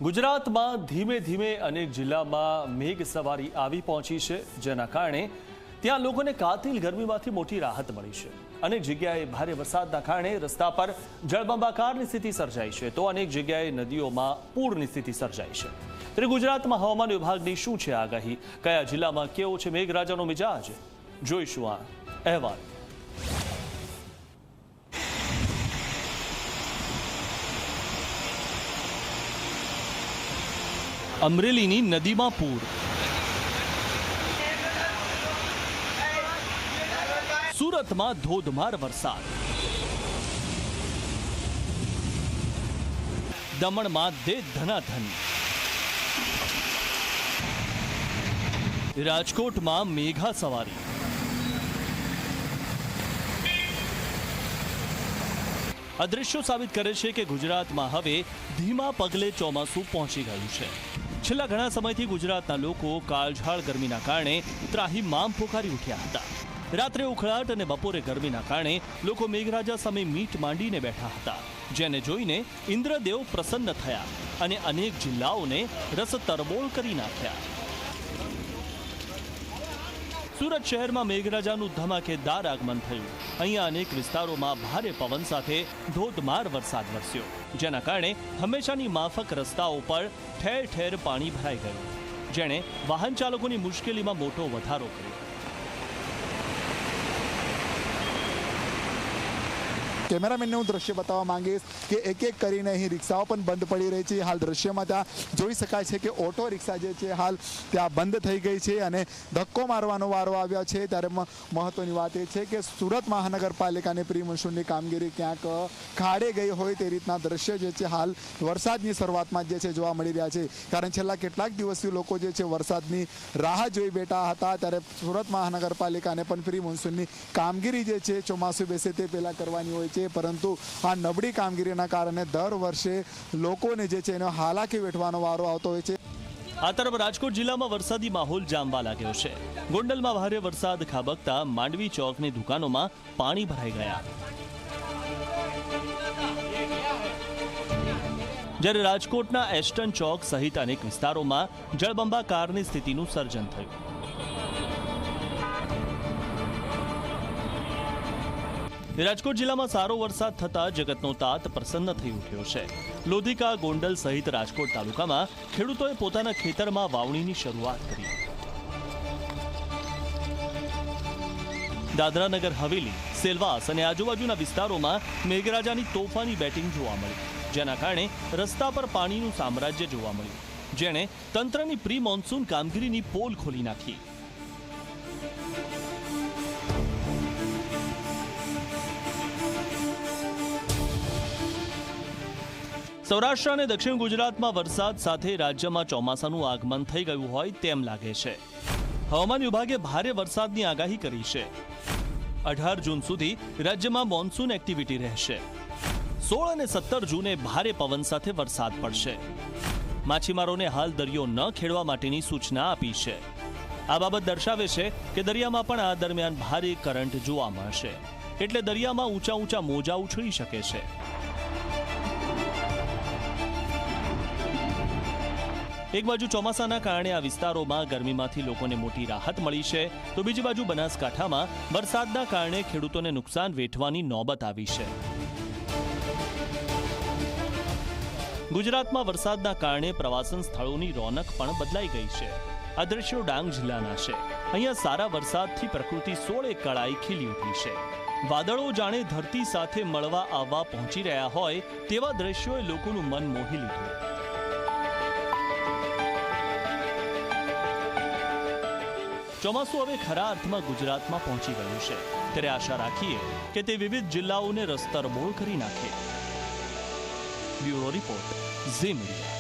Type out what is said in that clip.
ગુજરાતમાં ધીમે ધીમે અનેક જિલ્લામાં મેઘ સવારી આવી પહોંચી છે, જેના કારણે ત્યાં લોકોને કાતિલ ગરમીમાંથી મોટી રાહત મળી છે। અનેક જગ્યાએ ભારે વરસાદના કારણે રસ્તા પર જળબંબાકારની સ્થિતિ સર્જાઈ છે, તો અનેક જગ્યાએ નદીઓમાં પૂરની સ્થિતિ સર્જાઈ છે। ત્યારે ગુજરાતમાં હવામાન વિભાગની શું છે આગાહી, કયા જિલ્લામાં કેવો છે મેઘરાજાનો મિજાજ, જોઈશું આ અહેવાલ। અમરેલીની નદીમાં પૂર, સુરતમાં ધોધમાર વરસાદ, દમણમાં દે ધનાધન, રાજકોટમાં મેઘા સવારી, આ દ્રશ્યો સાબિત કરે છે કે ગુજરાતમાં હવે ધીમા પગલે ચોમાસું પહોંચી ગયું છે। છેલ્લા ઘણા સમયથી ગુજરાતના લોકો કાળઝાળ ગરમીના કારણે ત્રાહિમામ પોકારી ઉઠ્યા હતા। રાત્રે ઉખળાટ અને બપોરે ગરમીના કારણે લોકો મેઘરાજા સામે મીટ માંડીને બેઠા હતા, જેને જોઈને ઇન્દ્રદેવ પ્રસન્ન થયા અને અનેક જિલ્લાઓને રસ તરબોળ કરી નાખ્યા। સુરત શહેરમાં મેઘરાજાનું ધમાકેદાર આગમન થયું। અહીંયા અનેક વિસ્તારોમાં ભારે પવન સાથે ધોધમાર વરસાદ વરસ્યો, જેના કારણે હંમેશાની માફક રસ્તાઓ પર ઠેર ઠેર પાણી ભરાઈ ગયું, જેણે વાહન ચાલકોની મુશ્કેલીમાં મોટો વધારો કર્યો। કેમેરામેનને હું દ્રશ્ય બતાવવા માંગીશ કે એક એક કરીને અહીં રિક્ષાઓ પણ બંધ પડી રહી છે। હાલ દ્રશ્યમાં ત્યાં જોઈ શકાય છે કે ઓટો રિક્ષા જે છે હાલ ત્યાં બંધ થઈ ગઈ છે અને ધક્કો મારવાનો વારો આવ્યો છે। ત્યારે મહત્વની વાત એ છે કે સુરત મહાનગરપાલિકાની પ્રી મોન્સૂનની કામગીરી ક્યાંક ખાડે ગઈ હોય તે રીતના દ્રશ્ય જે છે હાલ વરસાદની શરૂઆતમાં જે છે જોવા મળી રહ્યા છે, કારણ છેલ્લા કેટલાક દિવસથી લોકો જે છે વરસાદની રાહ જોઈ બેઠા હતા। ત્યારે સુરત મહાનગરપાલિકાને પણ પ્રી મોન્સૂનની કામગીરી જે છે ચોમાસું બેસે તે પહેલાં કરવાની હોય છે, પરંતુ આ નબળી કામગીરીના કારણે દર વર્ષે લોકોને જે છે એનો હાલાકી વેઠવાનો વારો આવતો હોય છે। આ તરફ રાજકોટ જિલ્લામાં વરસાદી માહોલ જામવા લાગ્યો છે। ગોંડલમાં ભારે વરસાદ ખાબકતા માંડવી ચોકની દુકાનોમાં પાણી ભરાઈ ગયા, જ્યારે રાજકોટના એસ્ટન ચોક સહિત અનેક વિસ્તારોમાં જળબંબાકારની સ્થિતિનું સર્જન થયું। રાજકોટ જિલ્લામાં સારો વરસાદ થતા જગતનો તાત પ્રસન્ન થઈ ઉઠ્યો છે। લોધિકા, ગોંડલ સહિત રાજકોટ તાલુકામાં ખેડૂતોએ પોતાના ખેતરમાં વાવણીની શરૂઆત કરી। દાદરા નગર હવેલી, સેલવાસ અને આજુબાજુના વિસ્તારોમાં મેઘરાજાની તોફાની બેટિંગ જોવા મળી, જેના કારણે રસ્તા પર પાણીનું સામ્રાજ્ય જોવા મળ્યું, જેણે તંત્રની પ્રી મોન્સૂન કામગીરીની પોલ ખોલી નાખી। સૌરાષ્ટ્ર અને દક્ષિણ ગુજરાતમાં વરસાદ સાથે રાજ્યમાં ચોમાસાનું આગમન થઈ ગયું હોય તેમ લાગે છે। હવામાન વિભાગે ભારે વરસાદની આગાહી કરી છે। 18 જૂન સુધી રાજ્યમાં મોન્સૂન એક્ટિવિટી રહેશે। 16 અને 17 જૂને ભારે પવન સાથે વરસાદ પડશે। માછીમારોને હાલ દરિયો ન ખેડવા માટેની સૂચના આપી છે। આ બાબત દર્શાવે છે કે દરિયામાં પણ આ દરમિયાન ભારે કરંટ જોવા મળશે, એટલે દરિયામાં ઊંચા ઊંચા મોજા ઉછળી શકે છે। એક બાજુ ચોમાસાના કારણે આ વિસ્તારોમાં ગરમીમાંથી લોકોને મોટી રાહત મળી છે, તો બીજી બાજુ બનાસકાંઠામાં વરસાદના કારણે ખેડૂતોને નુકસાન વેઠવાની નોબત આવી છે। ગુજરાતમાં વરસાદના કારણે પ્રવાસન સ્થળોની રોનક પણ બદલાઈ ગઈ છે। આ દ્રશ્યો ડાંગ જિલ્લાના છે। અહીંયા સારા વરસાદથી પ્રકૃતિ 16 કળાએ ખીલી ઉઠી છે। વાદળો જાણે ધરતી સાથે મળવા આવવા પહોંચી રહ્યા હોય તેવા દ્રશ્યોએ લોકોનું મન મોહી લીધું। ચોમાસું હવે ખરા અર્થમાં ગુજરાતમાં પહોંચી ગયું છે, ત્યારે આશા રાખીએ કે તે વિવિધ જિલ્લાઓને રસ્તરબોળ કરી નાખે। Bureau report, Zee media.